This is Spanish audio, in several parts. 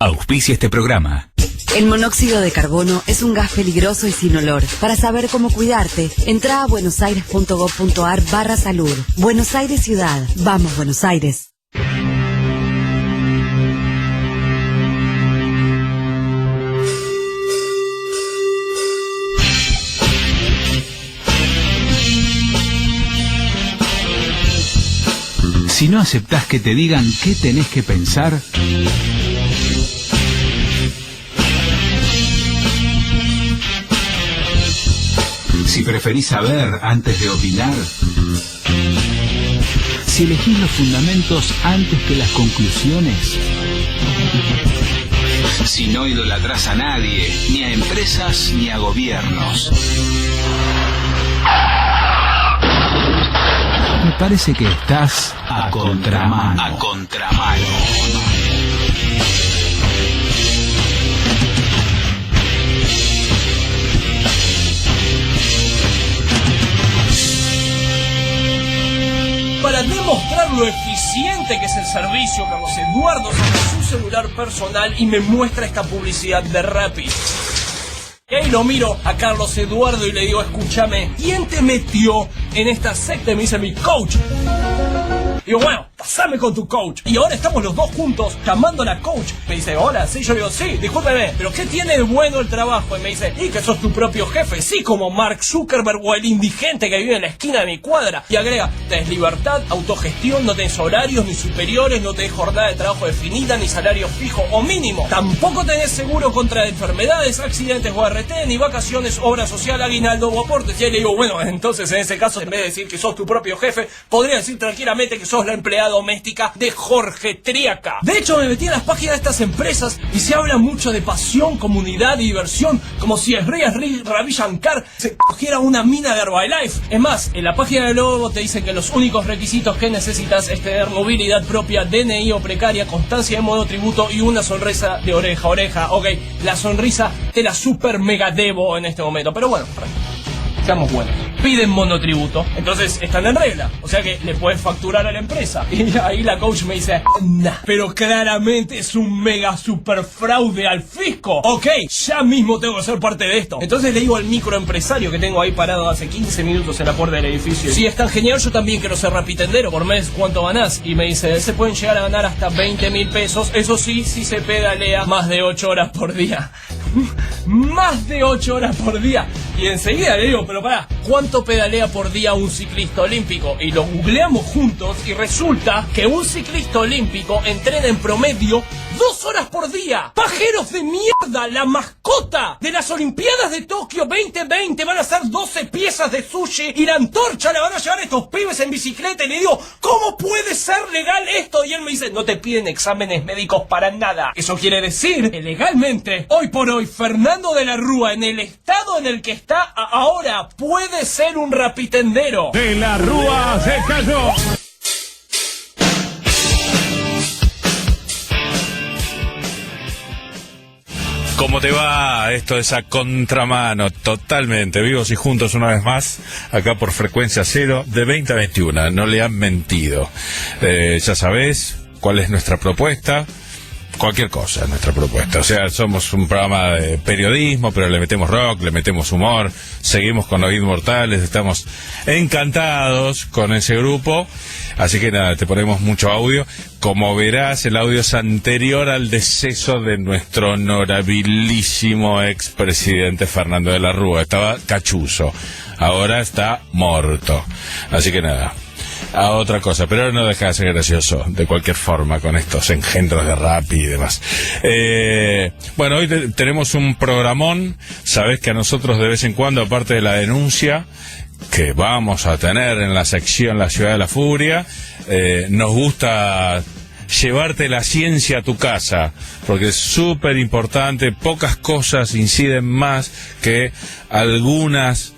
Auspicia este programa. El monóxido de carbono es un gas peligroso y sin olor. Para saber cómo cuidarte, entra a buenosaires.gov.ar/salud. Buenos Aires Ciudad. Vamos, Buenos Aires. Si no aceptás que te digan qué tenés que pensar, si preferís saber antes de opinar, si elegís los fundamentos antes que las conclusiones, si no idolatrás a nadie, ni a empresas ni a gobiernos, me parece que estás a contramano. A contramano. Para demostrar lo eficiente que es el servicio, Carlos Eduardo saca su celular personal y me muestra esta publicidad de Rappi. Y ahí lo miro a Carlos Eduardo y le digo, escúchame, ¿quién te metió en esta secta? Y me dice, mi coach. Digo, bueno, pasame con tu coach. Y ahora estamos los dos juntos llamando a la coach. Me dice, hola, sí. Yo digo, sí, discúlpeme, pero ¿qué tiene de bueno el trabajo? Y me dice, y que sos tu propio jefe. Sí, como Mark Zuckerberg o el indigente que vive en la esquina de mi cuadra. Y agrega, tenés libertad, autogestión, no tenés horarios ni superiores, no tenés jornada de trabajo definida, ni salario fijo o mínimo. Tampoco tenés seguro contra enfermedades, accidentes o RT, ni vacaciones, obra social, aguinaldo o aportes. Y ahí le digo, bueno, entonces en ese caso, en vez de decir que sos tu propio jefe, podría decir tranquilamente que sos la empleada doméstica de Jorge Triaca. De hecho, me metí en las páginas de estas empresas y se habla mucho de pasión, comunidad y diversión, como si Ravi Shankar se cogiera una mina de Herbalife. Es más, en la página de Lobo te dicen que los únicos requisitos que necesitas es tener movilidad propia, DNI o precaria, constancia de monotributo y una sonrisa de oreja a oreja. Ok, la sonrisa te la super mega debo en este momento, pero bueno, seamos buenos. Piden monotributo, entonces están en regla, o sea que le puedes facturar a la empresa. Y ahí la coach me dice, nah, pero claramente es un mega super fraude al fisco. Ok, ya mismo tengo que ser parte de esto. Entonces le digo al microempresario que tengo ahí parado hace 15 minutos en la puerta del edificio, si es tan genial, yo también quiero ser rapitendero. Por mes, ¿cuánto ganás? Y me dice, se pueden llegar a ganar hasta 20.000 pesos, eso sí, si se pedalea más de 8 horas por día. Más de 8 horas por día. Y enseguida le digo, pero pará, ¿cuánto pedalea por día un ciclista olímpico? Y lo googleamos juntos y resulta que un ciclista olímpico entrena en promedio 2 horas por día. ¡Pajeros de mierda! La mascota de las Olimpiadas de Tokio 2020 van a ser 12 piezas de sushi y la antorcha la van a llevar estos pibes en bicicleta. Y le digo, ¿cómo puede ser legal esto? Y él me dice, no te piden exámenes médicos para nada. Eso quiere decir que legalmente, hoy por hoy, Fernando de la Rúa, en el estado en el que está ahora, puede ser un rapitendero. De la Rúa se cayó. ¿Cómo te va? Esto es A Contramano, totalmente vivos y juntos una vez más, acá por Frecuencia Cero, de 20 a 21. No le han mentido. Ya sabés cuál es nuestra propuesta. Cualquier cosa es nuestra propuesta. O sea, somos un programa de periodismo, pero le metemos rock, le metemos humor, seguimos con Los Inmortales, estamos encantados con ese grupo. Así que nada, te ponemos mucho audio. Como verás, el audio es anterior al deceso de nuestro honorabilísimo expresidente Fernando de la Rúa. Estaba cachuzo, ahora está muerto. Así que nada, a otra cosa, pero no deja de ser gracioso de cualquier forma con estos engendros de Rappi y demás. Bueno, hoy tenemos un programón. Sabés que a nosotros de vez en cuando, aparte de la denuncia que vamos a tener en la sección La Ciudad de la Furia, nos gusta llevarte la ciencia a tu casa, porque es súper importante. Pocas cosas inciden más que algunas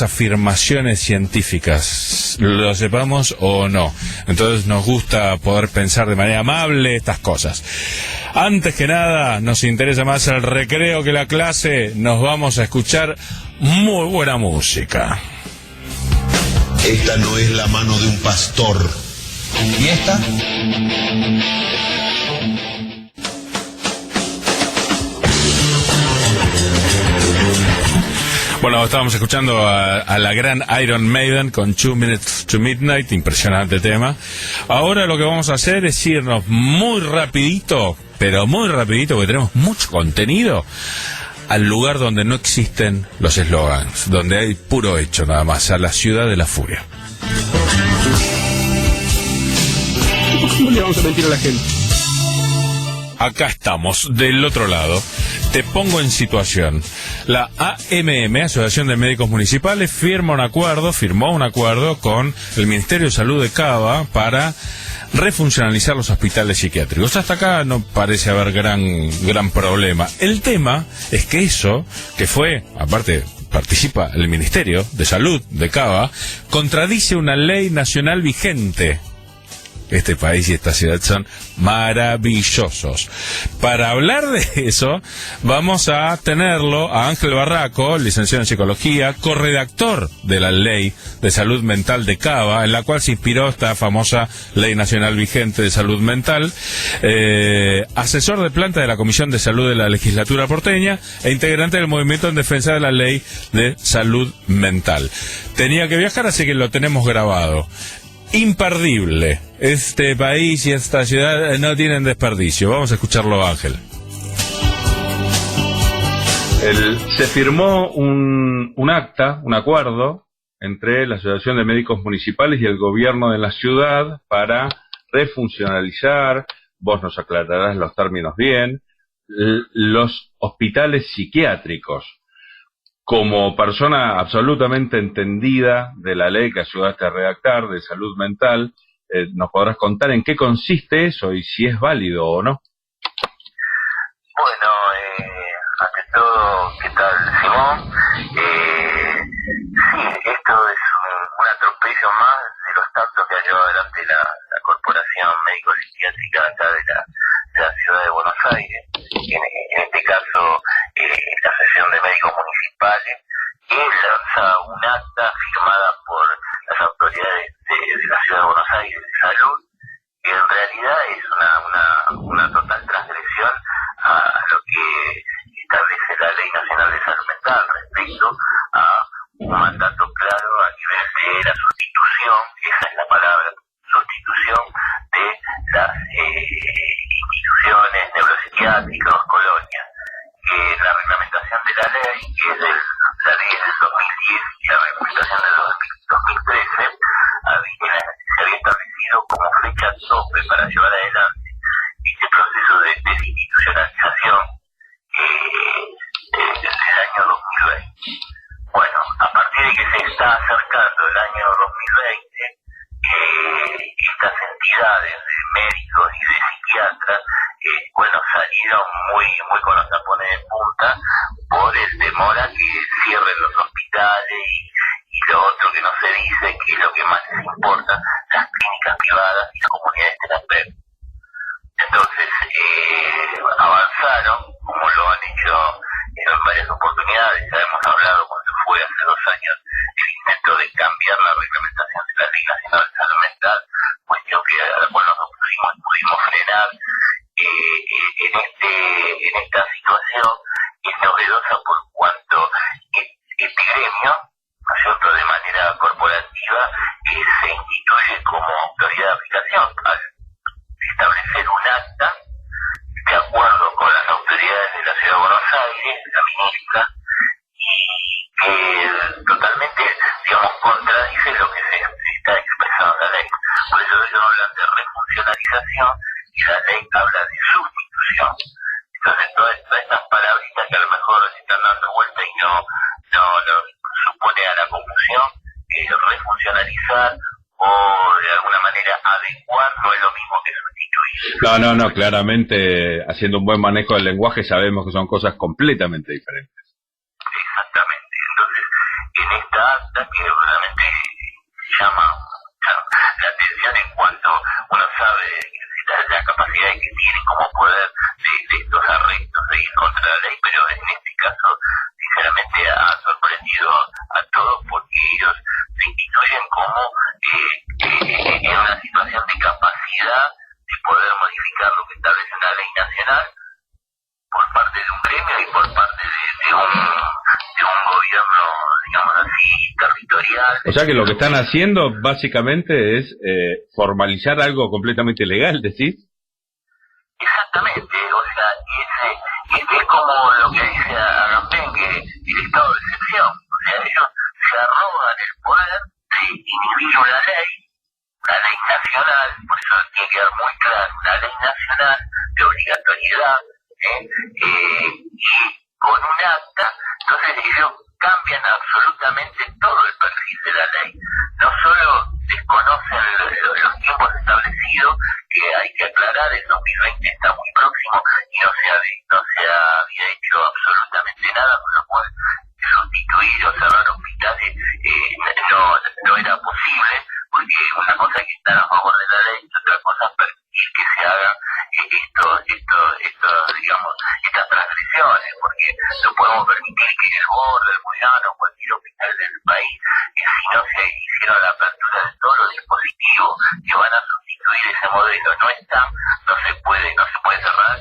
afirmaciones científicas, lo sepamos o no. Entonces nos gusta poder pensar de manera amable estas cosas. Antes que nada, nos interesa más el recreo que la clase. Nos vamos a escuchar muy buena música. Esta no es la mano de un pastor. ¿Y esta? Bueno, estábamos escuchando a la gran Iron Maiden con 2 Minutes to Midnight, impresionante tema. Ahora lo que vamos a hacer es irnos muy rapidito, pero muy rapidito, porque tenemos mucho contenido, al lugar donde no existen los eslogans, donde hay puro hecho nada más, a la ciudad de la furia. ¿Cómo le vamos a mentir a la gente? Acá estamos, del otro lado. Te pongo en situación. La AMM, Asociación de Médicos Municipales, firmó un acuerdo con el Ministerio de Salud de Cava para refuncionalizar los hospitales psiquiátricos. Hasta acá no parece haber gran problema. El tema es que eso, que fue, aparte, participa el Ministerio de Salud de Cava, contradice una ley nacional vigente. Este país y esta ciudad son maravillosos. Para hablar de eso, vamos a tenerlo a Ángel Barraco, licenciado en Psicología, corredactor de la Ley de Salud Mental de Cava, en la cual se inspiró esta famosa Ley Nacional Vigente de Salud Mental, asesor de planta de la Comisión de Salud de la Legislatura porteña e integrante del Movimiento en Defensa de la Ley de Salud Mental. Tenía que viajar, así que lo tenemos grabado. Imperdible. Este país y esta ciudad no tienen desperdicio. Vamos a escucharlo, Ángel. Se firmó un acuerdo entre la Asociación de Médicos Municipales y el gobierno de la ciudad para refuncionalizar, vos nos aclararás los términos bien, los hospitales psiquiátricos. Como persona absolutamente entendida de la ley que ayudaste a redactar de salud mental, ¿nos podrás contar en qué consiste eso y si es válido o no? Bueno, ante todo, ¿qué tal, Simón? Sí, esto es un atropello más de los tantos que ha llevado adelante la Corporación Médico-Psiquiátrica acá de la Ciudad de Buenos Aires. En este caso, la Asociación de Médicos Municipales, que lanza un acta firmada por las autoridades de la Ciudad de Buenos Aires de Salud, que en realidad es una total transgresión a lo que establece la Ley Nacional de Salud Mental respecto a un mandato claro a nivel de la sustitución, esa es la palabra, sustitución de las instituciones neuropsiquiátricas, colonias. La reglamentación de la ley, que es la ley del 2010 y la reglamentación del 2013, se había establecido como fecha tope para llevar adelante este proceso de desinstitucionalización desde el año 2020. Bueno, a partir de que se está acercando el año 2020, estas entidades de médicos y de psiquiatras, salieron muy con los tapones de punta por el temor a que cierren los hospitales y lo otro que no se dice, que es lo que más les importa, las clínicas privadas y las comunidades terapéuticas. Entonces, avanzaron, como lo han hecho en varias oportunidades, ya hemos hablado cuando fue hace 2 años el intento de cambiar la reglamentación de la Ley Nacional de Salud Mental, cuestión que a la cual nos pudimos frenar. En esta situación es novedosa por cuanto este gremio, ¿no es cierto?, de manera corporativa, se instituye como autoridad de aplicación al establecer un acta de acuerdo con las autoridades de la Ciudad de Buenos Aires, la ministra, y que totalmente, digamos, contradice lo que se está expresando en la ley. Por eso ellos hablan de refuncionalización y la ley habla de sustitución. Entonces todas estas palabritas que a lo mejor se están dando vuelta y no supone a la confusión, refuncionalizar o de alguna manera adecuar no es lo mismo que sustituir. No, claramente haciendo un buen manejo del lenguaje sabemos que son cosas completamente diferentes. Exactamente. Entonces, en esta acta que realmente llama la atención en cuanto uno sabe la capacidad que tiene como poder de estos arrestos de ir contra la ley, pero en este caso sinceramente ha sorprendido a todos porque ellos se instituyen como en una situación de capacidad de poder modificar lo que establece una ley nacional por parte de un gremio y por parte de un gobierno nacional. O sea que lo que están haciendo básicamente es formalizar algo completamente ilegal, ¿decís? Exactamente, o sea, es como lo que dice Agamben, que el estado de excepción, o sea, ellos se arrogan el poder de inhibir una ley nacional, por eso tiene que quedar muy claro, una ley nacional de obligatoriedad, y con un acta, entonces ellos cambian absolutamente todo el perfil de la ley. No solo desconocen los tiempos establecidos, que hay que aclarar, el 2020 está muy próximo y no se había hecho absolutamente nada, con lo cual sustituir o cerrar hospitales no era posible, porque una cosa es que estar a favor de la ley y otra cosa es permitir que se hagan estas transgresiones, porque no podemos permitir que en el borde, el Moyano o cualquier hospital del país, si no se hicieron la apertura de todos los dispositivos que van a sustituir ese modelo, no se puede cerrar.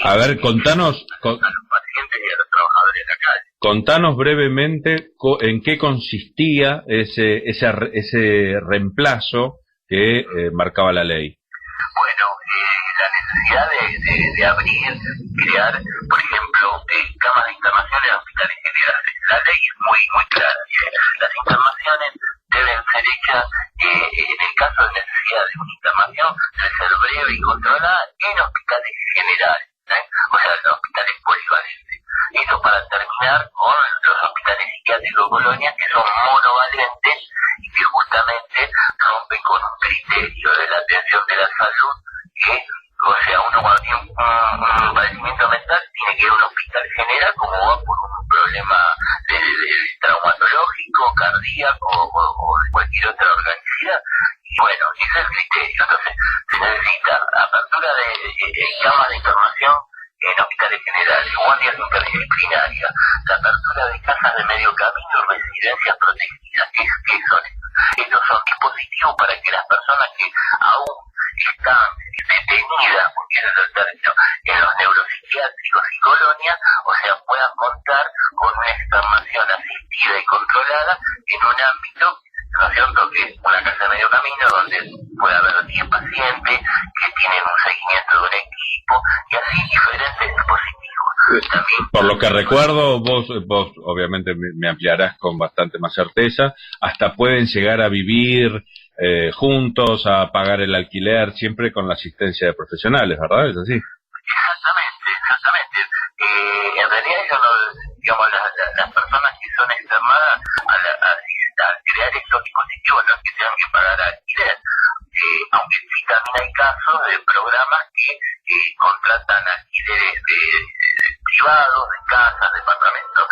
A ver, contanos a los pacientes y a los trabajadores de la calle. Contanos brevemente en qué consistía ese reemplazo que marcaba la ley. Bueno, la necesidad de abrir, crear, por ejemplo, camas de internación en hospitales generales. La ley es muy clara. Las internaciones deben ser hechas, en el caso de necesidad de una internación, debe ser breve y controlada en hospitales generales, o sea, en hospitales polivalentes. Esto para terminar con los hospitales psiquiátricos colonias, que son monovalentes y que justamente rompen con un criterio de la atención de la salud que, o sea, uno cuando tiene un padecimiento mental tiene que ir a un hospital general como va por un problema de traumatológico, cardíaco o de cualquier otra organicidad. Y bueno, ese es el criterio. Entonces, se necesita apertura de camas de internación en hospitales generales, guardias interdisciplinarias, la apertura de casas de medio camino, residencias protegidas. ¿Qué son estos? Estos son dispositivos para que las personas que aún están detenidas, porque ese es el término, en los neuropsiquiátricos y colonias, o sea, puedan contar con una internación asistida y controlada en un ámbito, ¿no es cierto?, que es una casa de medio camino donde puede haber 10 pacientes que tienen un seguimiento de un equipo y así diferentes dispositivos. También, por lo que recuerdo, vos obviamente me ampliarás con bastante más certeza, hasta pueden llegar a vivir juntos, a pagar el alquiler, siempre con la asistencia de profesionales, ¿verdad? ¿Es así? Exactamente. En realidad ellos no, digamos, las personas que son externadas al crear estos dispositivos no es que tengan que pagar alquiler, aunque sí también hay casos de programas que contratan alquileres privados, de casas, departamentos,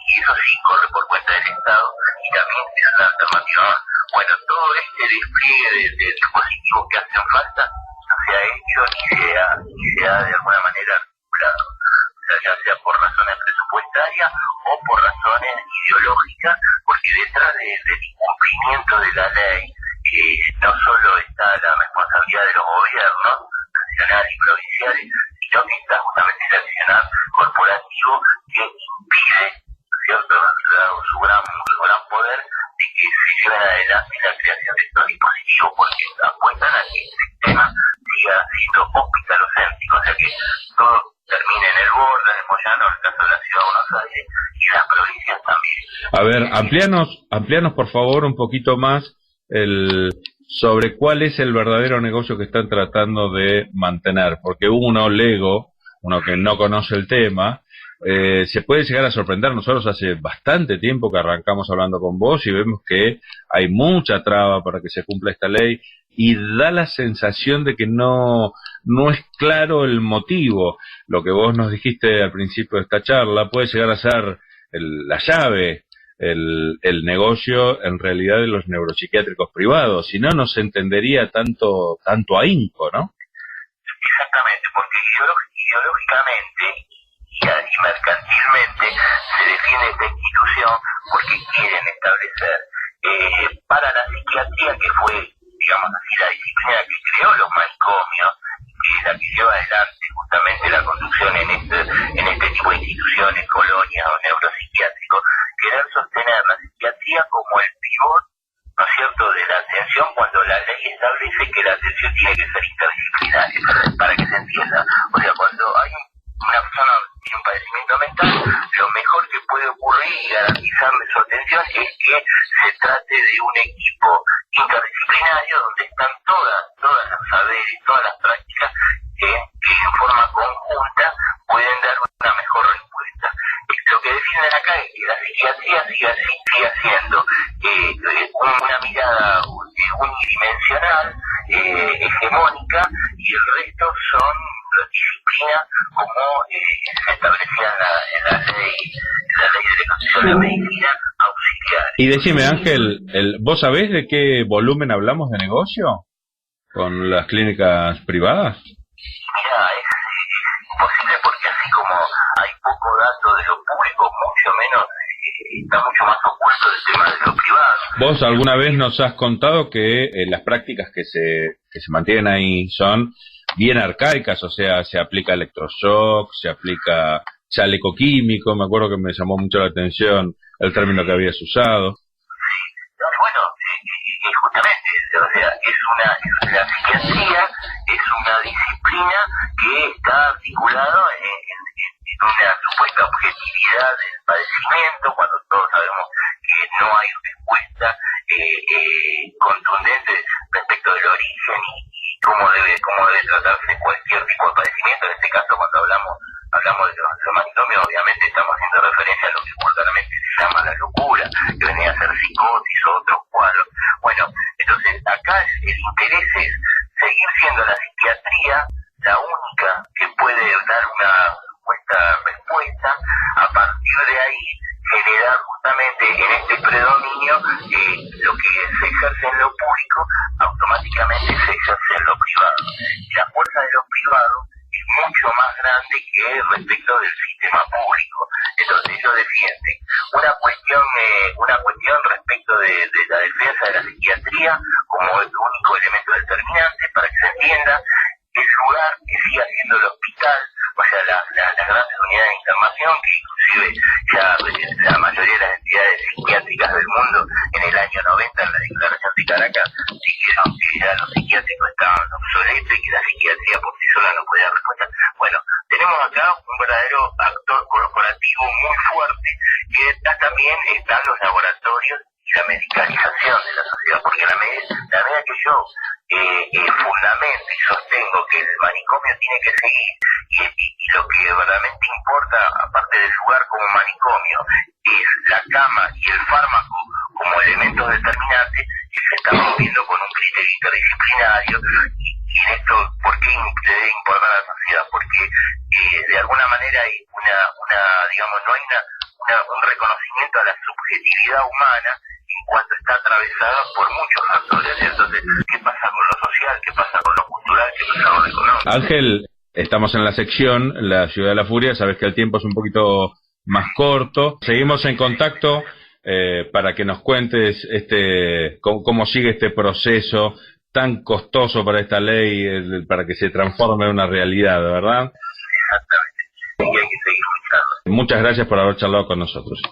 y eso sí corre por cuenta del Estado y también es una alternativa. Bueno, todo este despliegue de dispositivos que hacen falta no se ha hecho ni se ha de alguna manera regulado, o sea, ya sea por razones presupuestarias o por razones ideológicas, porque detrás del incumplimiento de la ley no solo está la responsabilidad de los gobiernos nacionales y provinciales, sino que está justamente el accionar corporativo que impide, ¿cierto?, dado su gran poder, de que se lleven adelante la creación de estos dispositivos, porque apuestan a que el sistema siga siendo hospitalocéntrico, o sea que todo termine en el borde, en el Moyano, en el caso de la Ciudad de Buenos Aires y las provincias también. A ver, amplíanos por favor un poquito más sobre cuál es el verdadero negocio que están tratando de mantener, porque uno que no conoce el tema, se puede llegar a sorprender. Nosotros hace bastante tiempo que arrancamos hablando con vos y vemos que hay mucha traba para que se cumpla esta ley y da la sensación de que no es claro el motivo. Lo que vos nos dijiste al principio de esta charla puede llegar a ser la llave, el negocio en realidad de los neuropsiquiátricos privados, si no se entendería tanto ahínco, ¿no? Exactamente, porque ideológicamente y mercantilmente se defiende esta institución porque quieren establecer para la psiquiatría, que fue, digamos así, la disciplina que creó los manicomios, que es la que lleva adelante justamente la conducción en este tipo de instituciones, colonias o neuropsiquiátricos, querer sostener la psiquiatría como el pivot cuando la ley establece que la atención tiene que ser interdisciplinaria, para que se entienda. O sea, cuando hay una persona que tiene un padecimiento mental, lo mejor que puede ocurrir y garantizarle su atención es que se trate de un equipo interdisciplinario donde están todas los saberes, todas las prácticas que en forma conjunta pueden dar una mejor respuesta. Lo que defienden acá es que la psiquiatría siga siendo una mirada unidimensional, hegemónica, y el resto son disciplinas como se establecía en la ley de ejecución de medicina auxiliar. Y decime, Ángel, ¿vos sabés de qué volumen hablamos de negocio con las clínicas privadas? Mira, es imposible porque así como hay poco dato de lo público, mucho menos está mucho más oculto el tema de lo privado. Vos alguna vez nos has contado que las prácticas que se mantienen ahí son bien arcaicas, o sea, se aplica electroshock, se aplica chaleco químico, me acuerdo que me llamó mucho la atención el término que habías usado. Bueno, justamente, o sea, la psiquiatría es una disciplina que está articulada en una supuesta objetividad del padecimiento, cuando todos sabemos que no hay respuesta contundente respecto del origen y cómo debe tratarse cualquier tipo de padecimiento. En este caso, cuando hablamos de los manicomios, obviamente estamos haciendo referencia a lo que vulgarmente se llama la locura, que venía a ser psicosis o otros cuadros. Bueno, entonces acá el interés es seguir siendo la psiquiatría la única que puede dar una supuesta respuesta, a partir de ahí generar justamente en este predominio lo que se ejerce en lo público automáticamente se ejerce en lo privado. Y la fuerza de lo privado es mucho más grande que respecto del sistema público. Entonces ellos defienden una cuestión respecto de la defensa de la psiquiatría como el único elemento determinante para que se entienda el lugar que siga siendo el hospital, o sea, las grandes unidades de internación, que inclusive ya la mayoría de las entidades psiquiátricas del mundo en el año 90, en la declaración de Caracas, dijeron que ya los psiquiátricos estaban obsoletos y que la psiquiatría por sí sola no podía dar respuesta. Bueno, tenemos acá un verdadero actor corporativo muy fuerte, que también están los laboratorios y la medicalización de la sociedad, porque la medida que yo fundamento y sostengo que el manicomio tiene que seguir y lo que verdaderamente importa, aparte del lugar como manicomio, es la cama y el fármaco como elementos determinantes, que se está moviendo con un criterio interdisciplinario. Y en esto, ¿por qué debe importar a la sociedad? Porque de alguna manera hay no hay un reconocimiento a la subjetividad humana en cuanto está atravesada por muchos factores. Entonces, ¿qué pasa con lo social? ¿Qué pasa con lo cultural? ¿Qué pasa con lo económico? Ángel, estamos en la sección La Ciudad de la Furia, sabes que el tiempo es un poquito más corto. Seguimos en contacto para que nos cuentes cómo sigue este proceso tan costoso para esta ley, para que se transforme en una realidad, ¿verdad? Exactamente. Y hay que seguir luchando. Muchas gracias por haber charlado con nosotros. No,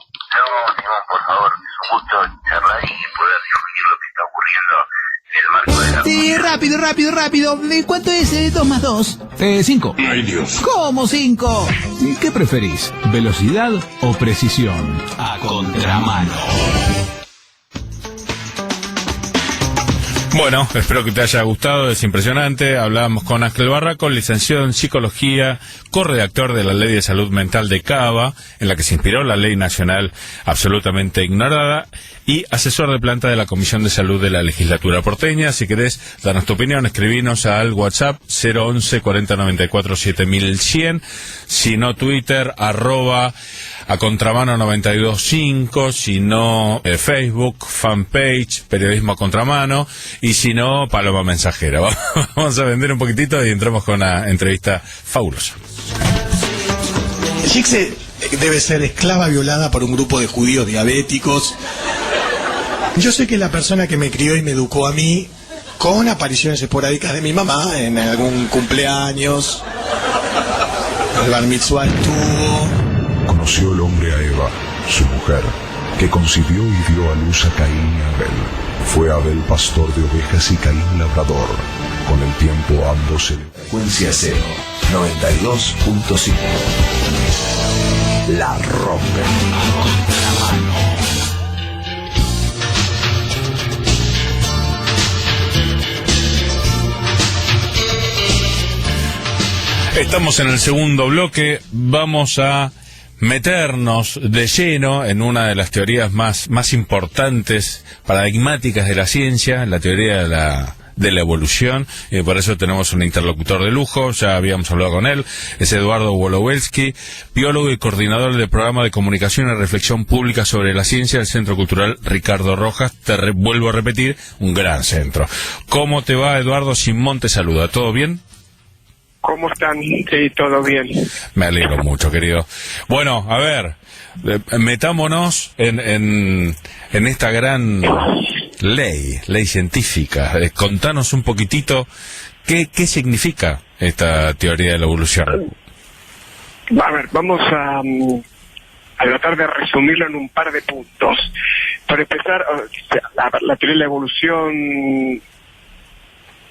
Simón, por favor, es un gusto charlar y poder difundir lo que está ocurriendo en el marco de la... Rápido. ¿Cuánto es 2 más 2? 5. Ay, Dios. ¿Cómo 5? ¿Qué preferís? ¿Velocidad o precisión? A contramano. Bueno, espero que te haya gustado, es impresionante. Hablábamos con Ángel Barraco, licenciado en Psicología, corredactor de la Ley de Salud Mental de Cava, en la que se inspiró la Ley Nacional absolutamente ignorada, y asesor de planta de la Comisión de Salud de la Legislatura porteña. Si querés darnos tu opinión, escribinos al WhatsApp 011 4094 7100, si no Twitter, @a contramano 925, si no Facebook, fanpage, periodismo a contramano, y si no, Paloma Mensajera. Vamos a vender un poquitito y entramos con una entrevista fabulosa. Jixe debe ser esclava violada por un grupo de judíos diabéticos. Yo sé que la persona que me crió y me educó a mí, con apariciones esporádicas de mi mamá en algún cumpleaños, el bar mitzvah estuvo. Conoció el hombre a Eva, su mujer, que concibió y dio a luz a Caín y Abel. Fue Abel pastor de ovejas y Caín labrador. Con el tiempo ambos se... Frecuencia Cero, 92.5. La rompen. Estamos en el segundo bloque, vamos a meternos de lleno en una de las teorías más importantes, paradigmáticas de la ciencia, la teoría de la evolución, y por eso tenemos un interlocutor de lujo, ya habíamos hablado con él, es Eduardo Wolowski, biólogo y coordinador del programa de comunicación y reflexión pública sobre la ciencia del Centro Cultural Ricardo Rojas. Vuelvo a repetir, un gran centro. ¿Cómo te va, Eduardo? Simón te saluda, ¿todo bien? ¿Cómo están? Sí, todo bien. Me alegro mucho, querido. Bueno, a ver, metámonos en esta gran ley científica. Contanos un poquitito qué significa esta teoría de la evolución. A ver, vamos a tratar de resumirlo en un par de puntos. Para empezar, la teoría de la evolución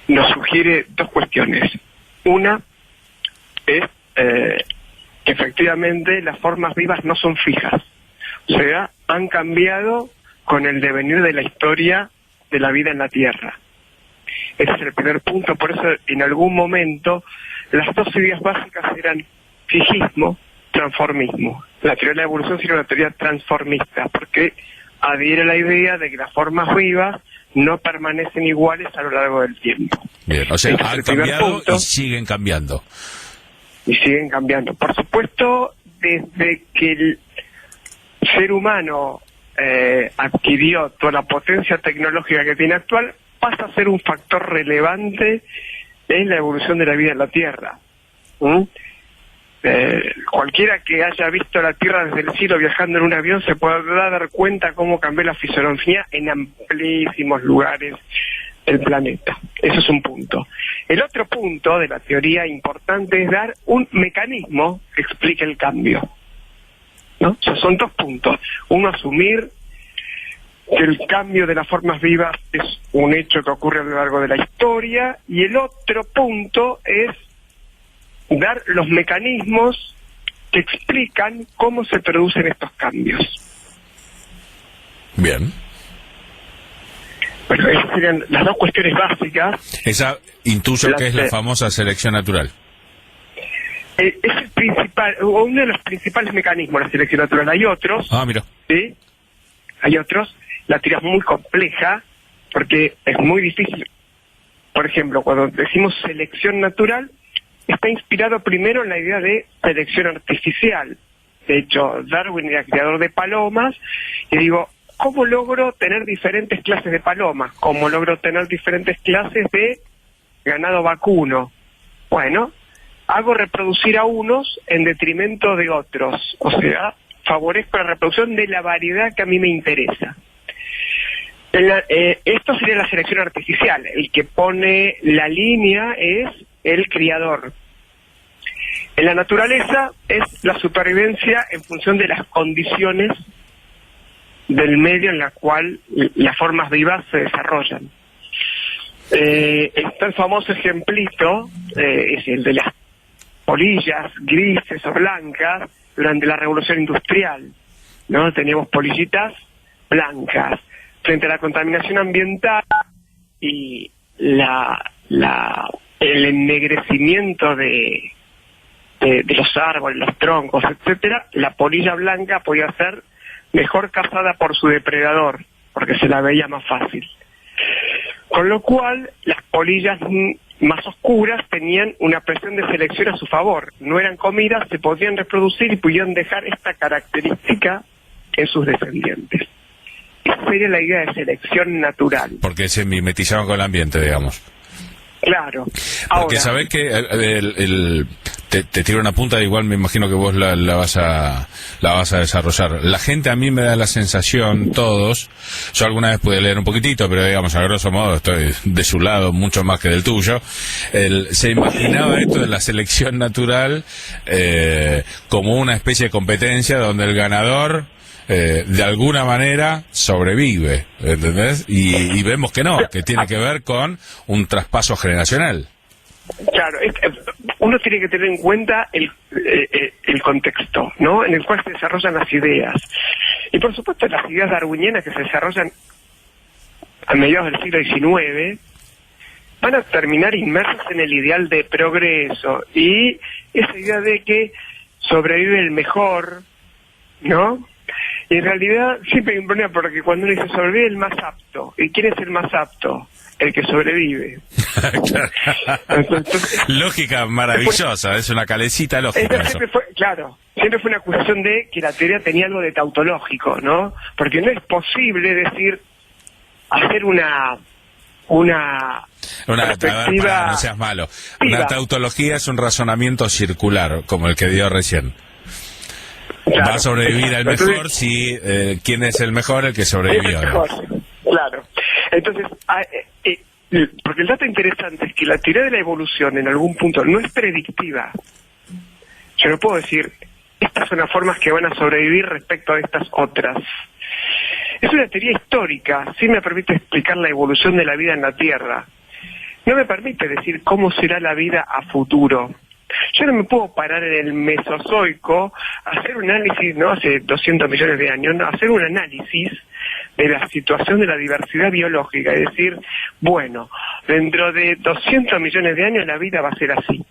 nos sugiere dos cuestiones. Una es que efectivamente las formas vivas no son fijas, o sea, han cambiado con el devenir de la historia de la vida en la Tierra. Ese es el primer punto, por eso en algún momento las dos ideas básicas eran fijismo, transformismo. La teoría de la evolución sería una teoría transformista, porque adhiere a la idea de que las formas vivas no permanecen iguales a lo largo del tiempo. Bien, o sea, han cambiado y siguen cambiando. Y siguen cambiando. Por supuesto, desde que el ser humano adquirió toda la potencia tecnológica que tiene actual, pasa a ser un factor relevante en la evolución de la vida en la Tierra. Cualquiera que haya visto la Tierra desde el cielo viajando en un avión se podrá dar cuenta cómo cambió la fisonomía en amplísimos lugares del planeta. Eso es un punto. El otro punto de la teoría importante es dar un mecanismo que explique el cambio, ¿no? O sea, son dos puntos. Uno, asumir que el cambio de las formas vivas es un hecho que ocurre a lo largo de la historia, y el otro punto es dar los mecanismos que explican cómo se producen estos cambios. Bien. Bueno, esas serían las dos cuestiones básicas. Esa intuyo que es la famosa selección natural. Es el principal, uno de los principales mecanismos de la selección natural. Hay otros. Ah, mira. ¿Sí? Hay otros. La teoría es muy compleja porque es muy difícil. Por ejemplo, cuando decimos selección natural, está inspirado primero en la idea de selección artificial. De hecho, Darwin era creador de palomas, y digo, ¿cómo logro tener diferentes clases de palomas? ¿Cómo logro tener diferentes clases de ganado vacuno? Bueno, hago reproducir a unos en detrimento de otros. O sea, favorezco la reproducción de la variedad que a mí me interesa. Esto sería la selección artificial. El que pone la línea es el criador. En la naturaleza es la supervivencia en función de las condiciones del medio en la cual las formas vivas se desarrollan. Está el famoso ejemplito, es el de las polillas grises o blancas durante la Revolución Industrial, ¿no? Teníamos polillitas blancas. Frente a la contaminación ambiental y el ennegrecimiento de los árboles, los troncos, etcétera, la polilla blanca podía ser mejor cazada por su depredador, porque se la veía más fácil. Con lo cual, las polillas más oscuras tenían una presión de selección a su favor. No eran comidas, se podían reproducir y pudieron dejar esta característica en sus descendientes. Esa sería la idea de selección natural. Porque se mimetizaban con el ambiente, digamos. Claro. Porque sabés que te tiro una punta, igual me imagino que vos la vas a desarrollar. La gente, a mí me da la sensación, todos, yo alguna vez pude leer un poquitito, pero digamos, a grosso modo estoy de su lado mucho más que del tuyo, se imaginaba esto de la selección natural como una especie de competencia donde el ganador de alguna manera sobrevive, ¿entendés? Y vemos que no, que tiene que ver con un traspaso generacional. Claro, uno tiene que tener en cuenta el contexto, ¿no?, en el cual se desarrollan las ideas. Y por supuesto las ideas darwinianas que se desarrollan a mediados del siglo XIX van a terminar inmersas en el ideal de progreso y esa idea de que sobrevive el mejor, ¿no? Y en realidad siempre hay un problema porque cuando uno dice sobrevive el más apto, ¿y quién es el más apto? El que sobrevive. Entonces, lógica maravillosa, es una calecita lógica. Siempre fue una acusación de que la teoría tenía algo de tautológico, ¿no? Porque no es posible decir, hacer una perspectiva... no seas malo. Una tautología es un razonamiento circular, como el que dio recién. Claro, va a sobrevivir al mejor si quién es el mejor, el que sobrevivió. Claro. Entonces, porque el dato interesante es que la teoría de la evolución en algún punto no es predictiva. Yo no puedo decir, estas son las formas que van a sobrevivir respecto a estas otras. Es una teoría histórica, sí me permite explicar la evolución de la vida en la Tierra. No me permite decir cómo será la vida a futuro. Yo no me puedo parar en el Mesozoico, hacer un análisis, ¿no?, hace 200 millones de años, ¿no?, hacer un análisis de la situación de la diversidad biológica y decir, bueno, dentro de 200 millones de años la vida va a ser así.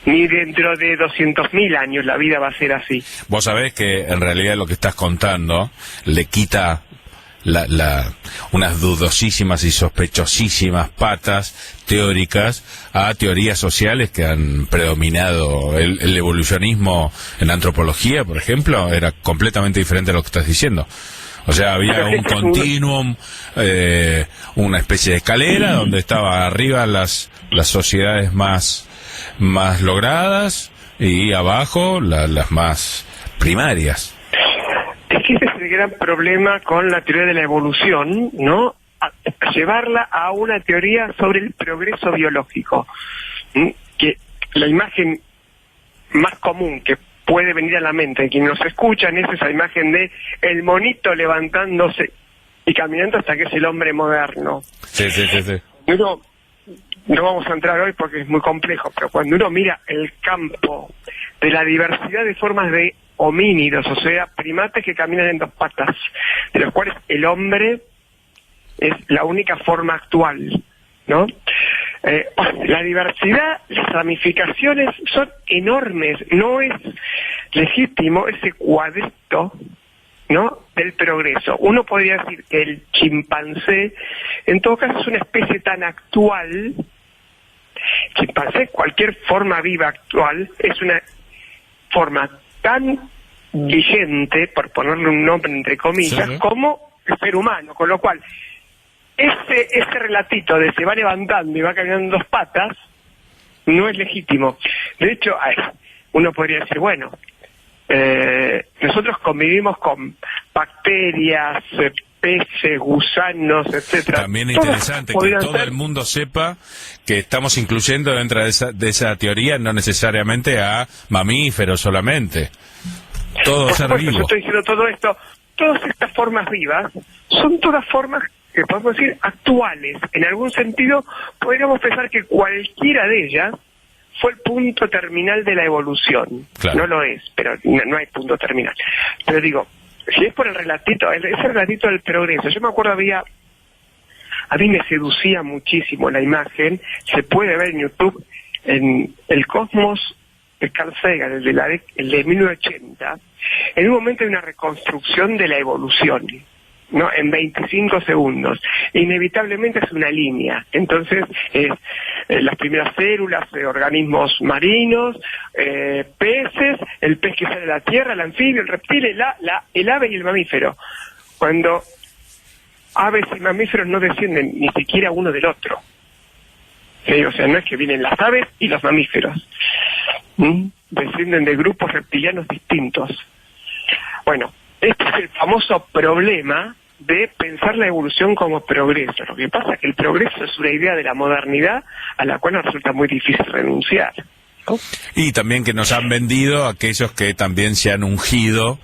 Ni dentro de 200.000 años la vida va a ser así. Vos sabés que en realidad lo que estás contando le quita unas dudosísimas y sospechosísimas patas teóricas a teorías sociales que han predominado. El evolucionismo en antropología, por ejemplo, era completamente diferente a lo que estás diciendo. O sea, había un continuum, una especie de escalera donde estaba arriba las sociedades más logradas y abajo las más primarias. Es que ese es el gran problema con la teoría de la evolución, ¿no? Llevarla a una teoría sobre el progreso biológico. Que la imagen más común que puede venir a la mente de quienes nos escuchan es esa imagen de el monito levantándose y caminando hasta que es el hombre moderno. Sí. No vamos a entrar hoy porque es muy complejo, pero cuando uno mira el campo de la diversidad de formas de homínidos, o sea, primates que caminan en dos patas, de los cuales el hombre es la única forma actual, ¿no? La diversidad, las ramificaciones son enormes, no es legítimo ese cuadrito, ¿no?, del progreso. Uno podría decir que el chimpancé, en todo caso, es una especie tan actual. Chimpancé, cualquier forma viva actual, es una forma tan vigente, por ponerle un nombre entre comillas, como el ser humano, con lo cual ese relatito de se va levantando y va caminando en dos patas no es legítimo. De hecho, uno podría decir, bueno, nosotros convivimos con bacterias, peces, gusanos, etcétera. También es interesante que todo el mundo sepa que estamos incluyendo dentro de esa teoría no necesariamente a mamíferos solamente. Todo ser vivo. Yo estoy diciendo todo esto. Todas estas formas vivas son todas formas que podemos decir actuales. En algún sentido, podríamos pensar que cualquiera de ellas fue el punto terminal de la evolución. Claro. No lo es, pero no hay punto terminal. Pero digo, si es por el relatito, ese relatito del progreso, yo me acuerdo a mí me seducía muchísimo la imagen, se puede ver en YouTube, en El Cosmos de Carl Sagan, el de 1980, en un momento hay una reconstrucción de la evolución, ¿no?, en 25 segundos. Inevitablemente es una línea. Entonces, las primeras células de organismos marinos, peces, el pez que sale de la tierra, el anfibio, el reptil, el ave y el mamífero. Cuando aves y mamíferos no descienden ni siquiera uno del otro. ¿Sí? O sea, no es que vienen las aves y los mamíferos. Descienden de grupos reptilianos distintos. Bueno, este es el famoso problema de pensar la evolución como progreso. Lo que pasa es que el progreso es una idea de la modernidad a la cual nos resulta muy difícil renunciar. ¿no? Y también que nos han vendido aquellos que también se han ungido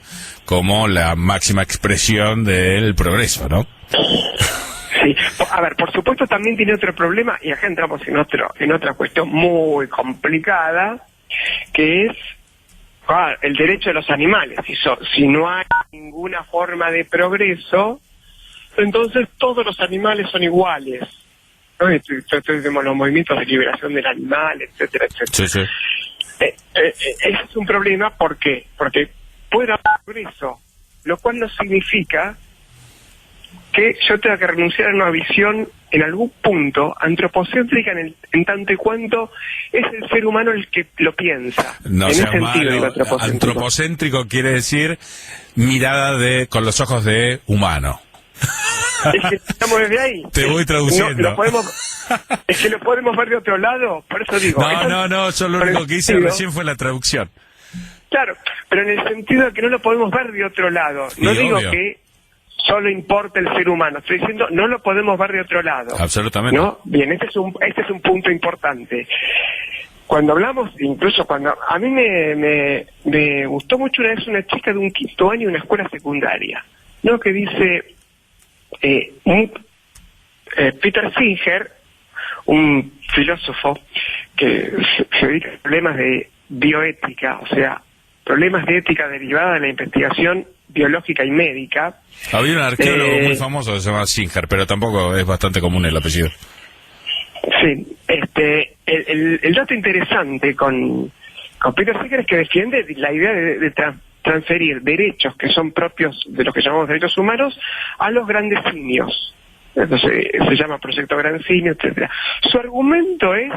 como la máxima expresión del progreso, ¿no? Sí, a ver, por supuesto también tiene otro problema, y acá entramos en otra cuestión muy complicada, que es el derecho de los animales. Si no hay ninguna forma de progreso, entonces todos los animales son iguales, ¿no? Tenemos los movimientos de liberación del animal, etcétera, etcétera. Sí, sí. Ese es un problema, ¿por qué? Porque puede haber progreso, lo cual no significa que yo tenga que renunciar a una visión en algún punto antropocéntrica en tanto y cuanto es el ser humano el que lo piensa. No en sea ese sentido, malo. antropocéntrico. Antropocéntrico quiere decir mirada con los ojos de humano. Es que estamos desde ahí. Te voy traduciendo. Es que lo podemos ver de otro lado, por eso digo. No, yo lo único que hice recién fue la traducción. Claro, pero en el sentido de que no lo podemos ver de otro lado. No digo obvio que solo importa el ser humano, estoy diciendo no lo podemos ver de otro lado. Absolutamente. ¿No? Bien, este es un punto importante. Cuando hablamos, incluso cuando a mí me gustó mucho una vez una chica de un 5º año en una escuela secundaria, ¿no? Que dice Peter Singer, un filósofo que se dedica a problemas de bioética, o sea, problemas de ética derivada de la investigación biológica y médica. Había un arqueólogo muy famoso que se llama Singer, pero tampoco es bastante común el apellido. Sí, el dato interesante con Peter Singer es que defiende la idea de transferir derechos que son propios de lo que llamamos derechos humanos a los grandes simios. Entonces se llama Proyecto Gran Simio, etcétera. Su argumento es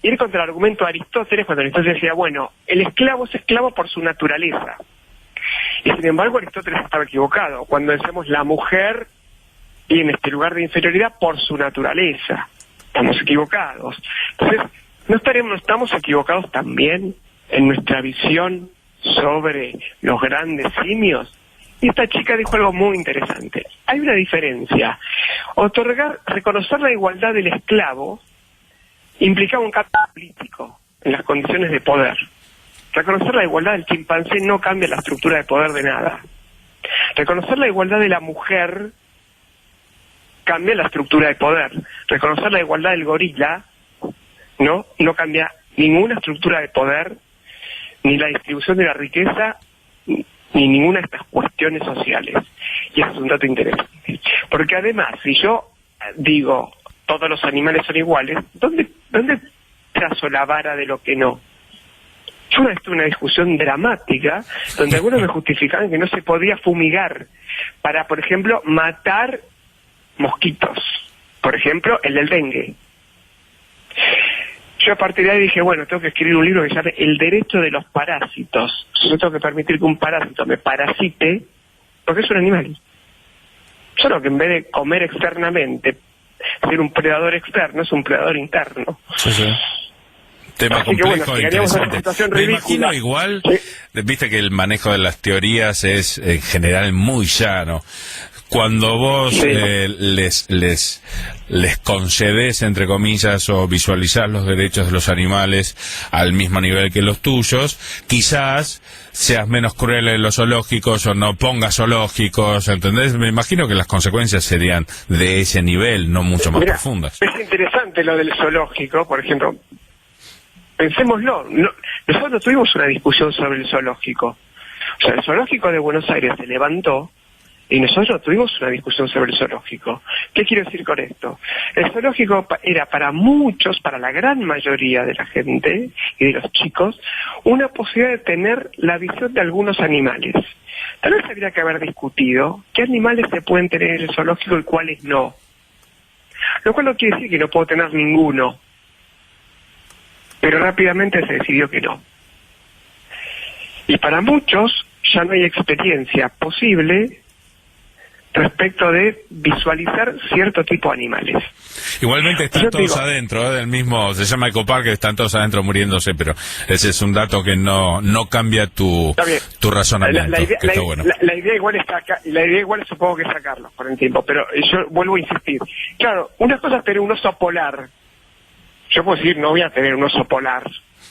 ir contra el argumento de Aristóteles, cuando Aristóteles decía, bueno, el esclavo es esclavo por su naturaleza. Y sin embargo Aristóteles estaba equivocado. Cuando decimos la mujer tiene este lugar de inferioridad por su naturaleza, estamos equivocados. Entonces, ¿no estamos equivocados también en nuestra visión sobre los grandes simios? Y esta chica dijo algo muy interesante. Hay una diferencia. Reconocer la igualdad del esclavo implicaba un cambio político en las condiciones de poder. Reconocer la igualdad del chimpancé no cambia la estructura de poder de nada. Reconocer la igualdad de la mujer cambia la estructura de poder. Reconocer la igualdad del gorila no cambia ninguna estructura de poder, ni la distribución de la riqueza, ni ninguna de estas cuestiones sociales. Y eso es un dato interesante. Porque además, si yo digo todos los animales son iguales, ¿dónde trazo la vara de lo que no? Yo una vez tuve una discusión dramática donde algunos me justificaban que no se podía fumigar para, por ejemplo, matar mosquitos. Por ejemplo, el del dengue. Yo a partir de ahí dije, bueno, tengo que escribir un libro que se llame El derecho de los parásitos. No tengo que permitir que un parásito me parasite, porque es un animal. Solo que en vez de comer externamente, ser un predador externo, es un predador interno. Sí, sí. Tema así complejo, que, interesante. Me imagino igual, viste que el manejo de las teorías es en general muy llano. Cuando vos les concedes, entre comillas, o visualizás los derechos de los animales al mismo nivel que los tuyos, quizás seas menos cruel en los zoológicos o no pongas zoológicos, ¿entendés? Me imagino que las consecuencias serían de ese nivel, no mucho más profundas. Es interesante lo del zoológico, por ejemplo. Pensémoslo, nosotros tuvimos una discusión sobre el zoológico. O sea, el zoológico de Buenos Aires se levantó y nosotros tuvimos una discusión sobre el zoológico. ¿Qué quiero decir con esto? El zoológico era para muchos, para la gran mayoría de la gente y de los chicos, una posibilidad de tener la visión de algunos animales. Tal vez habría que haber discutido qué animales se pueden tener en el zoológico y cuáles no. Lo cual no quiere decir que no puedo tener ninguno. Pero rápidamente se decidió que no. Y para muchos ya no hay experiencia posible respecto de visualizar cierto tipo de animales. Igualmente están todos adentro del mismo, se llama Ecopark, están todos adentro muriéndose, pero ese es un dato que no cambia tu razonamiento. La idea igual está acá, y la idea igual supongo que es sacarlos por el tiempo, pero yo vuelvo a insistir. Claro, una cosa es tener un oso polar. yo puedo decir, no voy a tener un oso polar,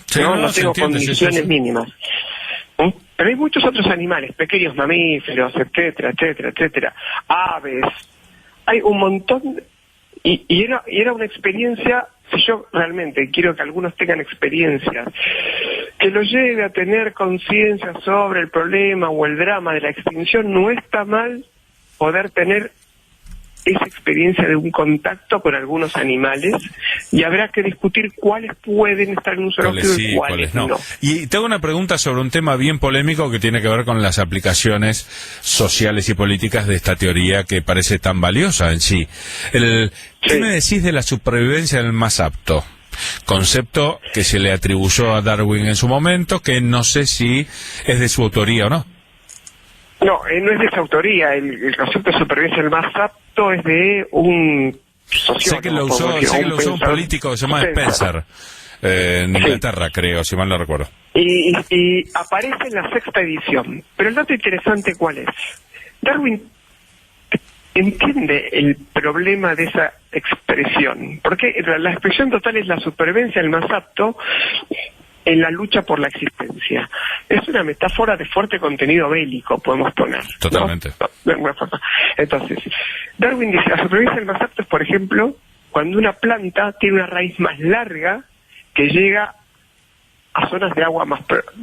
sí, no tengo entiende, condiciones sí. mínimas. Pero hay muchos otros animales, pequeños mamíferos, etcétera, etcétera, etcétera, aves, hay un montón, y era una experiencia. Si yo realmente quiero que algunos tengan experiencias que los lleve a tener conciencia sobre el problema o el drama de la extinción, no está mal poder tener esa experiencia de un contacto con algunos animales, y habrá que discutir cuáles pueden estar en un zoológico y cuáles no. Y tengo una pregunta sobre un tema bien polémico que tiene que ver con las aplicaciones sociales y políticas de esta teoría que parece tan valiosa en sí. ¿Qué me decís de la supervivencia del más apto? Concepto que se le atribuyó a Darwin en su momento, que no sé si es de su autoría o no. No, no es de esa autoría. El concepto de supervivencia del más apto es de un sociólogo. Sé que lo usó un político que se llama Spencer, en Inglaterra, creo, si mal no recuerdo. Y aparece en la 6ª edición. Pero el dato interesante, ¿cuál es? Darwin entiende el problema de esa expresión, porque la expresión total es la supervivencia del más apto en la lucha por la existencia. Es una metáfora de fuerte contenido bélico, podemos poner. Totalmente. ¿no? Entonces, Darwin dice, la supervivencia del más apto es, por ejemplo, cuando una planta tiene una raíz más larga que llega a zonas de agua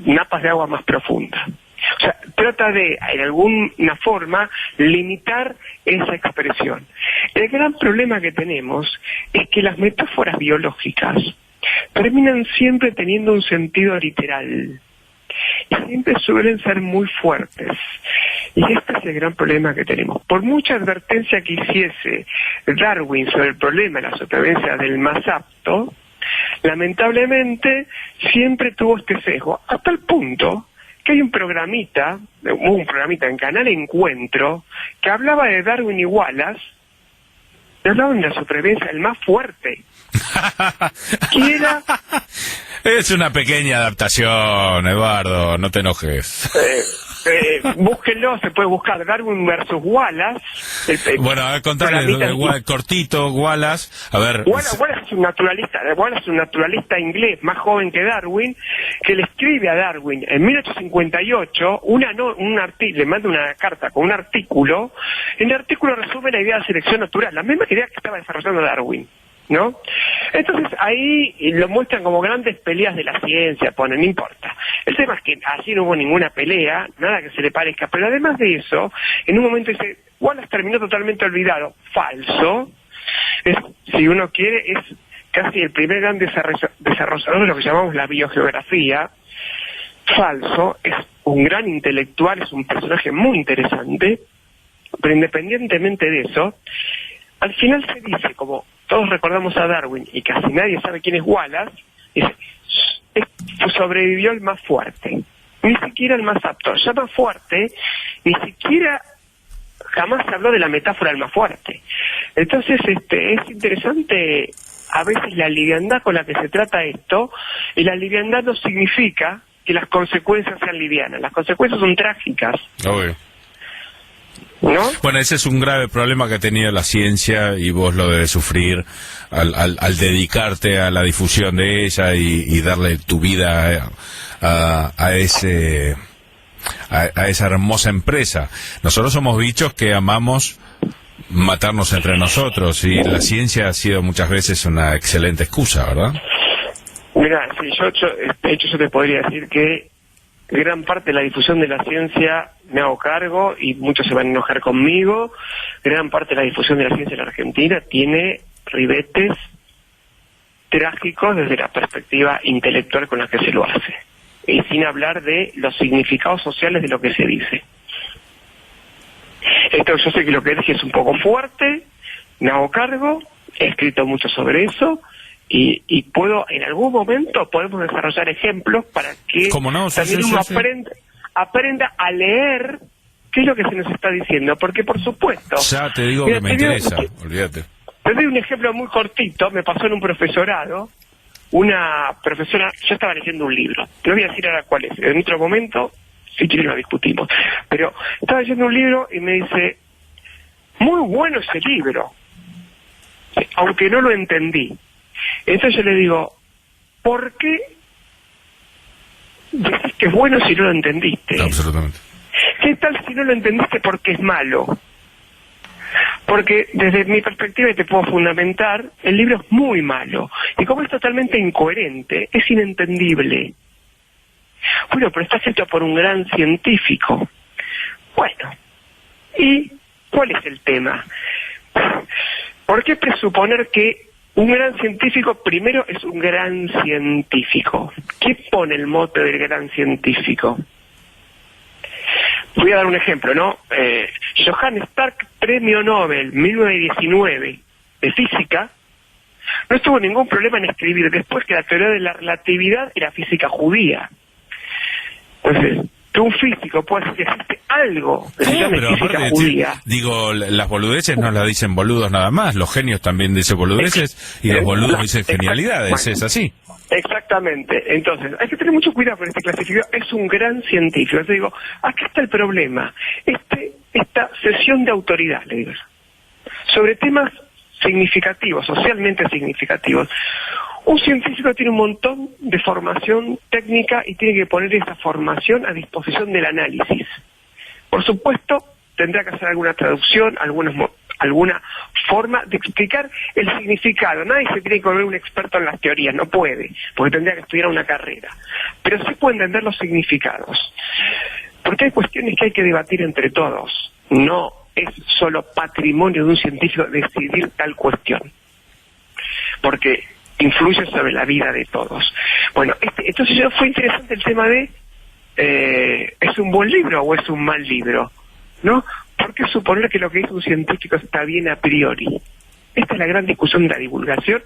napas de agua más profundas. O sea, trata de, en alguna forma, limitar esa expresión. El gran problema que tenemos es que las metáforas biológicas terminan siempre teniendo un sentido literal y siempre suelen ser muy fuertes, y este es el gran problema que tenemos. Por mucha advertencia que hiciese Darwin sobre el problema de la supervivencia del más apto, lamentablemente siempre tuvo este sesgo, hasta el punto que hay un programita en Canal Encuentro que hablaba de Darwin y Wallace, y hablaban de la supervivencia del más fuerte. Es una pequeña adaptación, Eduardo, no te enojes. Búsquenlo, se puede buscar Darwin versus Wallace. Bueno, a ver, contale, cortito, Wallace. A ver. Wallace es un naturalista inglés, más joven que Darwin, que le escribe a Darwin en 1858 le manda una carta con un artículo. En el artículo resume la idea de selección natural, la misma idea que estaba desarrollando Darwin, ¿no? Entonces ahí lo muestran como grandes peleas de la ciencia, no importa. El tema es que así no hubo ninguna pelea, nada que se le parezca, pero además de eso, en un momento dice, Wallace terminó totalmente olvidado. Falso. Si uno quiere, es casi el primer gran desarrollador de lo que llamamos la biogeografía. Falso, es un gran intelectual, es un personaje muy interesante, pero independientemente de eso, al final se dice, como todos recordamos a Darwin y casi nadie sabe quién es Wallace, dice, sobrevivió el más fuerte, ni siquiera el más apto. Ya más fuerte, ni siquiera jamás se habló de la metáfora del más fuerte. Entonces es interesante a veces la liviandad con la que se trata esto, y la liviandad no significa que las consecuencias sean livianas, las consecuencias son trágicas. Obvio. ¿No? Bueno, ese es un grave problema que ha tenido la ciencia, y vos lo debes sufrir al dedicarte a la difusión de ella y darle tu vida a esa hermosa empresa. Nosotros somos bichos que amamos matarnos entre nosotros, y la ciencia ha sido muchas veces una excelente excusa, ¿verdad? Mira, sí, de hecho yo te podría decir que gran parte de la difusión de la ciencia me hago cargo, y muchos se van a enojar conmigo. Gran parte de la difusión de la ciencia en la Argentina tiene ribetes trágicos desde la perspectiva intelectual con la que se lo hace, y sin hablar de los significados sociales de lo que se dice. Esto yo sé que lo que dije es un poco fuerte, me hago cargo, he escrito mucho sobre eso, y puedo, en algún momento podemos desarrollar ejemplos para que también uno aprenda a leer qué es lo que se nos está diciendo, porque por supuesto... Ya te digo, que me interesa, olvídate. Te doy un ejemplo muy cortito, me pasó en un profesorado, una profesora, yo estaba leyendo un libro, te voy a decir ahora cuál es, en otro momento, si quieres lo discutimos, pero estaba leyendo un libro y me dice, muy bueno ese libro, aunque no lo entendí. Entonces yo le digo, ¿por qué decís que es bueno si no lo entendiste? Absolutamente. ¿Qué tal si no lo entendiste porque es malo? Porque desde mi perspectiva, y te puedo fundamentar, el libro es muy malo. Y como es totalmente incoherente, es inentendible. Bueno, pero está escrito por un gran científico. Bueno, ¿y cuál es el tema? ¿Por qué presuponer que un gran científico primero es un gran científico? ¿Qué pone el mote del gran científico? Voy a dar un ejemplo, ¿no? Johann Stark, premio Nobel 1919 de física, no tuvo ningún problema en escribir después que la teoría de la relatividad era física judía. Entonces, que un físico pueda decir que existe algo que se llame física judía. Digo, las boludeces no las dicen boludos nada más, los genios también dicen boludeces y los boludos dicen genialidades, bueno, es así. Exactamente. Entonces, hay que tener mucho cuidado con este clasificador. Es un gran científico. Entonces digo, acá está el problema. Esta cesión de autoridad, le digo, sobre temas significativos, socialmente significativos. Un científico tiene un montón de formación técnica y tiene que poner esa formación a disposición del análisis. Por supuesto, tendrá que hacer alguna traducción, alguna forma de explicar el significado. Nadie se tiene que volver un experto en las teorías, no puede, porque tendría que estudiar una carrera. Pero sí puede entender los significados. Porque hay cuestiones que hay que debatir entre todos. No es solo patrimonio de un científico decidir tal cuestión. Porque influye sobre la vida de todos. Bueno, entonces fue interesante el tema de ¿es un buen libro o es un mal libro? ¿No? ¿Por qué suponer que lo que dice un científico está bien a priori? Esta es la gran discusión de la divulgación.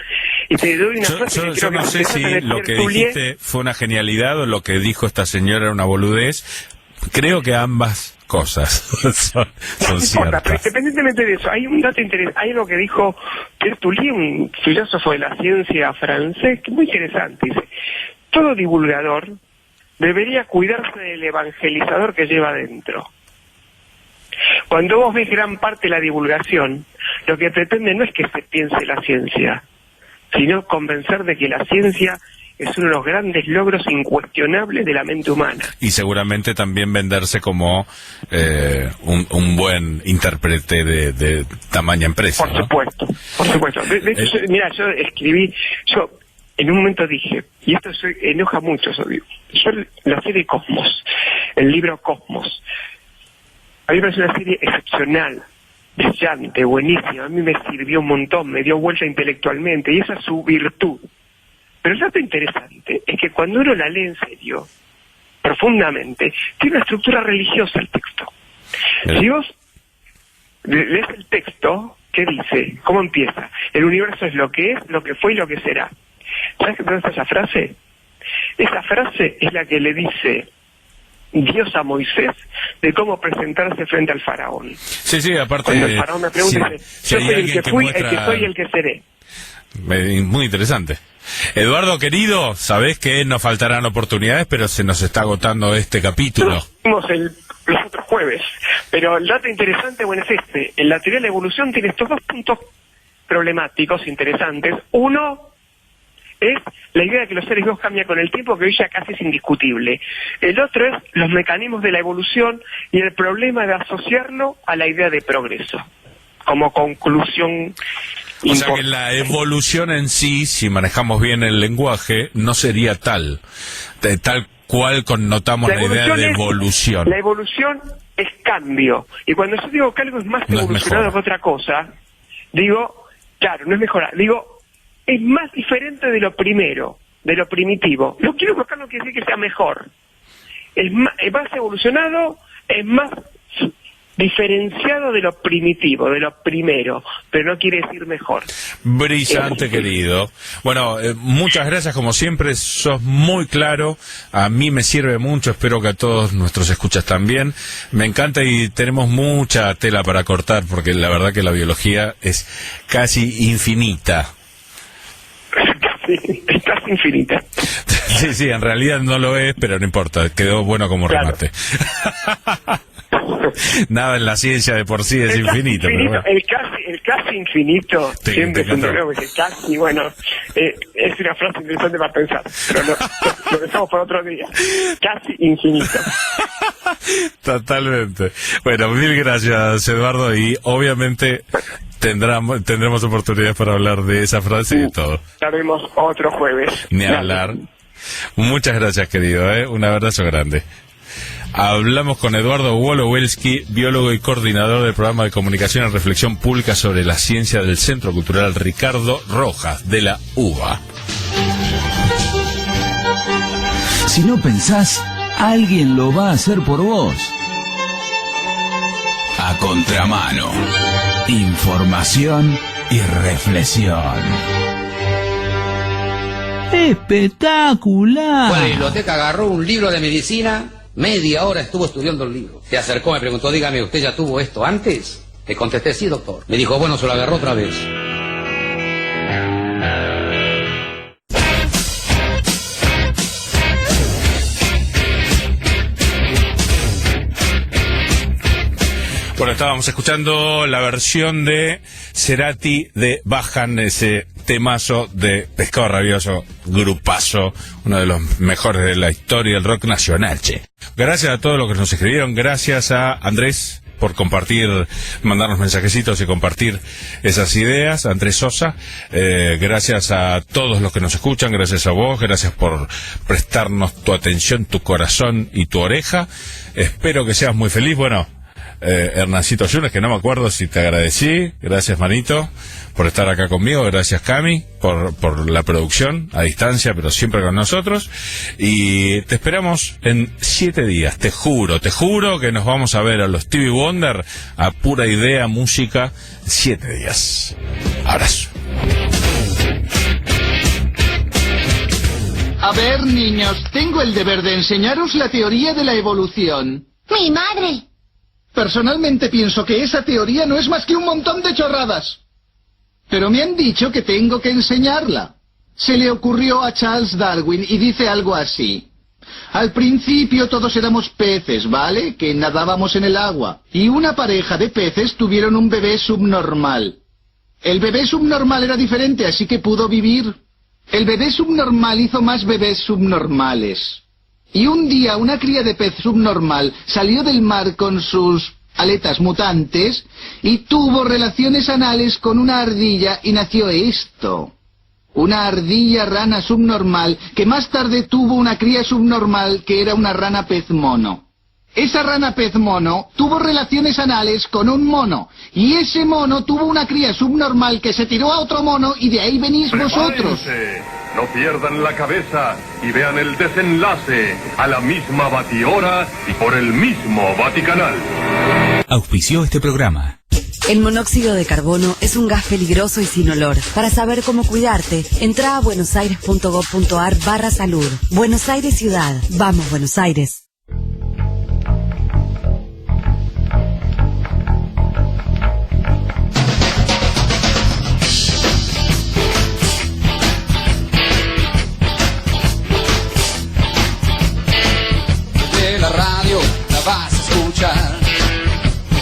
Y te doy una frase que creo que no sé si lo que dijiste fue una genialidad o lo que dijo esta señora era una boludez. Creo que ambas cosas son ciertas. Pero independientemente de eso, hay un dato interesante. Hay algo que dijo Pierre Tully, un filósofo de la ciencia francés, que es muy interesante. Dice, todo divulgador debería cuidarse del evangelizador que lleva adentro. Cuando vos ves gran parte de la divulgación, lo que pretende no es que se piense la ciencia, sino convencer de que la ciencia es uno de los grandes logros incuestionables de la mente humana. Y seguramente también venderse como un buen intérprete de tamaña empresa. Por supuesto, ¿no? Por supuesto. De hecho, mira, yo en un momento dije, y esto enoja mucho, yo la serie Cosmos, el libro Cosmos, a mí me parece una serie excepcional, brillante, buenísima, a mí me sirvió un montón, me dio vuelta intelectualmente, y esa es su virtud. Pero el dato interesante es que cuando uno la lee en serio, profundamente, tiene una estructura religiosa el texto. Si vos lees el texto, ¿qué dice? ¿Cómo empieza? El universo es lo que es, lo que fue y lo que será. ¿Sabes qué pasa esa frase? Esa frase es la que le dice Dios a Moisés de cómo presentarse frente al faraón. Sí, aparte... Cuando el faraón me pregunta, dice, yo soy el que fui, el que soy y el que seré. Muy interesante. Eduardo, querido, sabés que nos faltarán oportunidades, pero se nos está agotando este capítulo. Vimos los otros jueves, pero el dato interesante, bueno, es este. En la teoría de la evolución tiene estos dos puntos problemáticos, interesantes. Uno es la idea de que los seres vivos cambian con el tiempo, que hoy ya casi es indiscutible. El otro es los mecanismos de la evolución y el problema de asociarlo a la idea de progreso, como conclusión. O sea que la evolución en sí, si manejamos bien el lenguaje, no sería tal cual connotamos la idea de evolución. La evolución es cambio. Y cuando yo digo que algo es más evolucionado que otra cosa, digo, claro, no es mejorar, digo, es más diferente de lo primero, de lo primitivo. Lo quiero buscar, no quiere decir que sea mejor. Es más evolucionado, es más diferenciado de lo primitivo, de lo primero, pero no quiere decir mejor. Brillante, querido. Bueno, muchas gracias, como siempre, sos muy claro, a mí me sirve mucho, espero que a todos nuestros escuchas también. Me encanta y tenemos mucha tela para cortar, porque la verdad que la biología es casi infinita. Es casi infinita. Sí, en realidad no lo es, pero no importa, quedó bueno como remate. Nada en la ciencia de por sí es infinito. Pero bueno. El casi infinito, siempre es un problema, porque casi, bueno, es una frase interesante para pensar, pero lo dejamos por otro día. Casi infinito. Totalmente. Bueno, mil gracias, Eduardo, y obviamente tendremos oportunidades para hablar de esa frase y de todo. Haremos otro jueves. Ni hablar. Muchas gracias, querido, un abrazo grande. Hablamos con Eduardo Wolowelsky, biólogo y coordinador del programa de comunicación y reflexión pública sobre la ciencia del Centro Cultural Ricardo Rojas de la UBA. Si no pensás, alguien lo va a hacer por vos. A contramano. Información y reflexión. ¡Espectacular! Bueno, la biblioteca agarró un libro de medicina, media hora estuvo estudiando el libro. Se acercó, me preguntó, dígame, ¿usted ya tuvo esto antes? Le contesté, sí, doctor. Me dijo, bueno, se lo agarró otra vez. Bueno, estábamos escuchando la versión de Cerati de Bajan, ese temazo de Pescado Rabioso, grupazo, uno de los mejores de la historia del rock nacional, che. Gracias a todos los que nos escribieron, gracias a Andrés por compartir, mandarnos mensajecitos y compartir esas ideas, Andrés Sosa, gracias a todos los que nos escuchan, gracias a vos, gracias por prestarnos tu atención, tu corazón y tu oreja. Espero que seas muy feliz. Bueno, Hernancito Yunes, que no me acuerdo si te agradecí, gracias manito por estar acá conmigo, gracias Cami por la producción a distancia pero siempre con nosotros, y te esperamos en 7 días, te juro que nos vamos a ver a los Stevie Wonder, a Pura Idea Música, 7 días. Abrazo. A ver, niños, tengo el deber de enseñaros la teoría de la evolución. ¡Mi madre! Personalmente pienso que esa teoría no es más que un montón de chorradas. Pero me han dicho que tengo que enseñarla. Se le ocurrió a Charles Darwin y dice algo así. Al principio todos éramos peces, ¿vale? Que nadábamos en el agua. Y una pareja de peces tuvieron un bebé subnormal. El bebé subnormal era diferente, así que pudo vivir. El bebé subnormal hizo más bebés subnormales. Y un día una cría de pez subnormal salió del mar con sus aletas mutantes y tuvo relaciones anales con una ardilla y nació esto. Una ardilla rana subnormal que más tarde tuvo una cría subnormal que era una rana pez mono. Esa rana pez mono tuvo relaciones anales con un mono y ese mono tuvo una cría subnormal que se tiró a otro mono y de ahí venís vosotros. No pierdan la cabeza y vean el desenlace a la misma batihora y por el mismo Vaticanal. Auspició este programa. El monóxido de carbono es un gas peligroso y sin olor. Para saber cómo cuidarte, entra a buenosaires.gov.ar/salud. Buenos Aires Ciudad. Vamos, Buenos Aires. La radio la vas a escuchar,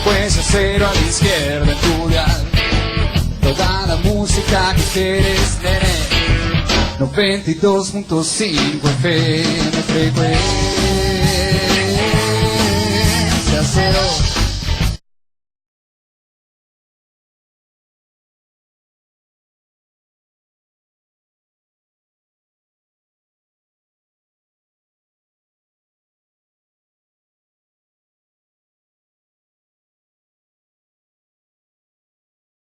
pues a cero a la izquierda en tu dial, toda la música que quieres tener, 92.5 FM frecuencia.